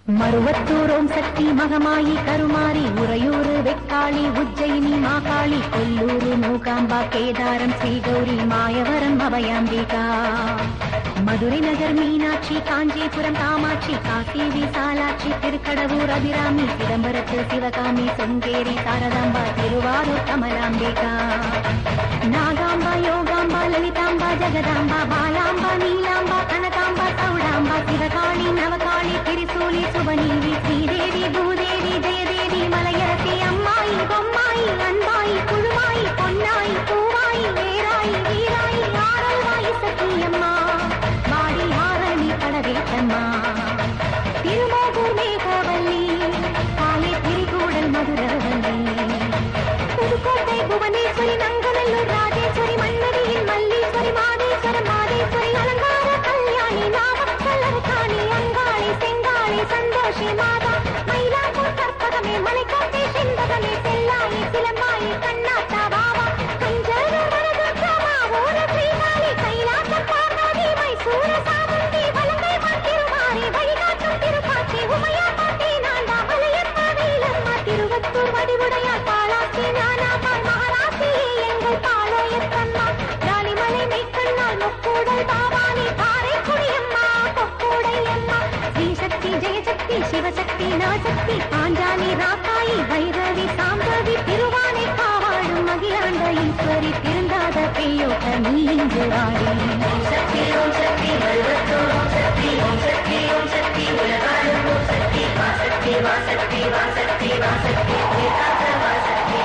மருவத்தூர் ஓம் சக்தி மகமாயி கருமாரி உறையூர் வெக்காளி உஜ்ஜயினி மாகாளி கொல்லூர் மூகாம்பா கேதாரம் ஸ்ரீகௌரி மாயவரம் அபயாம்பிகா மதுரை நகர் மீனாட்சி காஞ்சிபுரம் காமாட்சி காசி விசாலாட்சி திருக்கடவூர் அபிராமி சிதம்பரத்து சிவகாமி செங்கேரி சாரதாம்பா திருவாரூர் கமலாம்பிகா நாகாம்பா யோகாம்பா லலிதாம்பா ஜெகதாம்பா பாலாம்பா நீலாம்பா கனகாம்பா சௌடாம்பா சிவகாளி நவகாளி திரிசூலி சுபநீவி ஸ்ரீதேவி பூதேவி ஜெயதேவி மலையரசி அம்மாயி பொம்மாயி அன்பாயி குழுவாயி பொன்னாயி பூவாயி வேராயி வீராயி ஆரல்வாயி சத்தியம்மா வாடி ஆரணி கடவேட்டம்மா திருமோகூர் மேகவல்லி காலை திரிகூடல் மதுரவல்லி புதுக்கோட்டை புவனேஸ்வரி நங்கநல்லூர் ராஜேஸ்வரி மன்மதியின் மல்லீஸ்வரி மாதேஸ்வரம் மாதேஸ்வரி அலங்கார கல்யாணி நாமக்கல்லர் காணி அங்காளி செங்காளி சந்தோஷி மாதா மயிலாப்பூர் கற்பகமே மலைக்கோட்டை செண்பகமே செல்லாயி சிலம்பாயி கண்ணாத்தா பாவா கஞ்சர வரதுற்றமா ஓர ஸ்ரீகாளி கைலாசம் பார்வதி மைசூர சாமுண்டி வலங்கை திருமாரி வழிகாட்டும் திருப்பாச்சி உமையா பாட்டி நான்தா மலையப்பா வேலம்மா திருவத்தூர் வடிவுடையார் பாலாச்சி ஞானாபார் மகாராசியே எங்கள் பாளையத்தம்மா ராணிமலை மெய்க்கண்ணால் முக்கூடல் பாவானி காரைக்குடியம்மா கொக்கூடையம்மா ஸ்ரீசக்தி ஜெயசக்தி சிவசக்தி நவசக்தி பாஞ்சாலி ராக்காயி வைரவி சாம்பவி திருவானை காவாழும் அகிலாண்ட ஈஸ்வரி திருந்தாத பெய்யோட்ட நீ இங்கு வாடி சக்தி ஓம் சக்தி வல்வத்தூர் ஓம் சக்தி ஓம் சக்தி ஓம் சக்தி உலகாளும் ஓம் சக்தி வாசக்தி வாசக்தி வாசக்தி வாசக்தி வேதாந்த வாசக்தி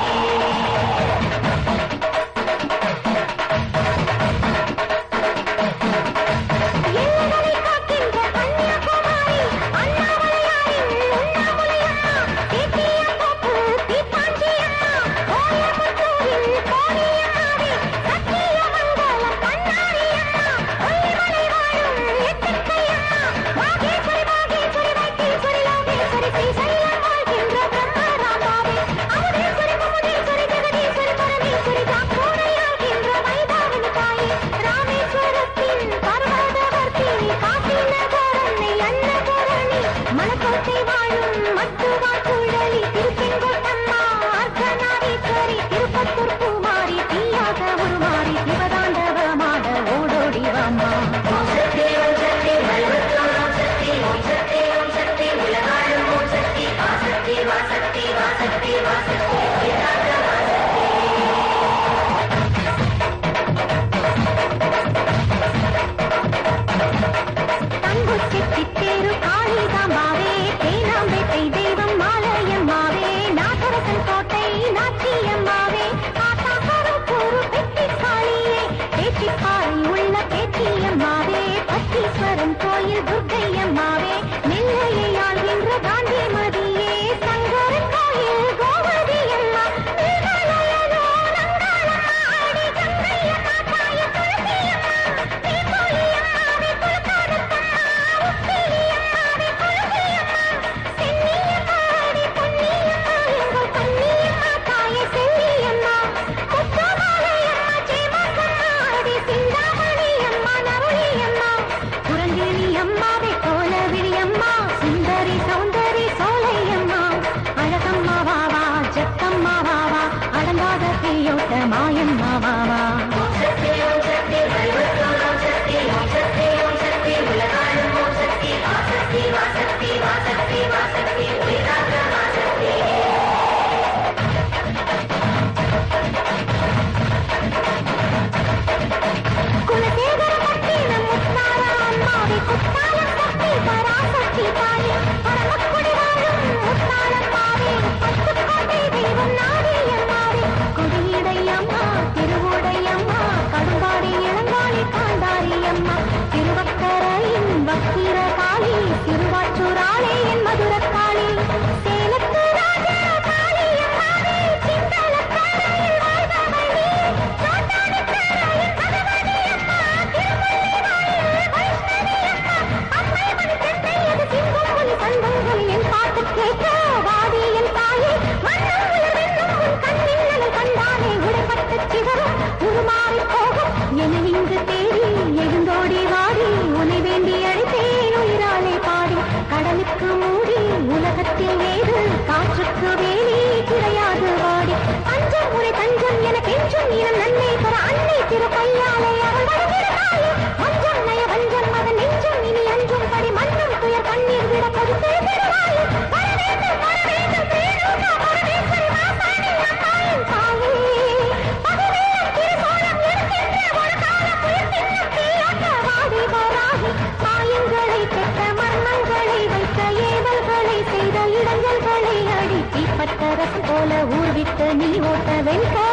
அம்மாவே நீ ஓட்ட வெண்கா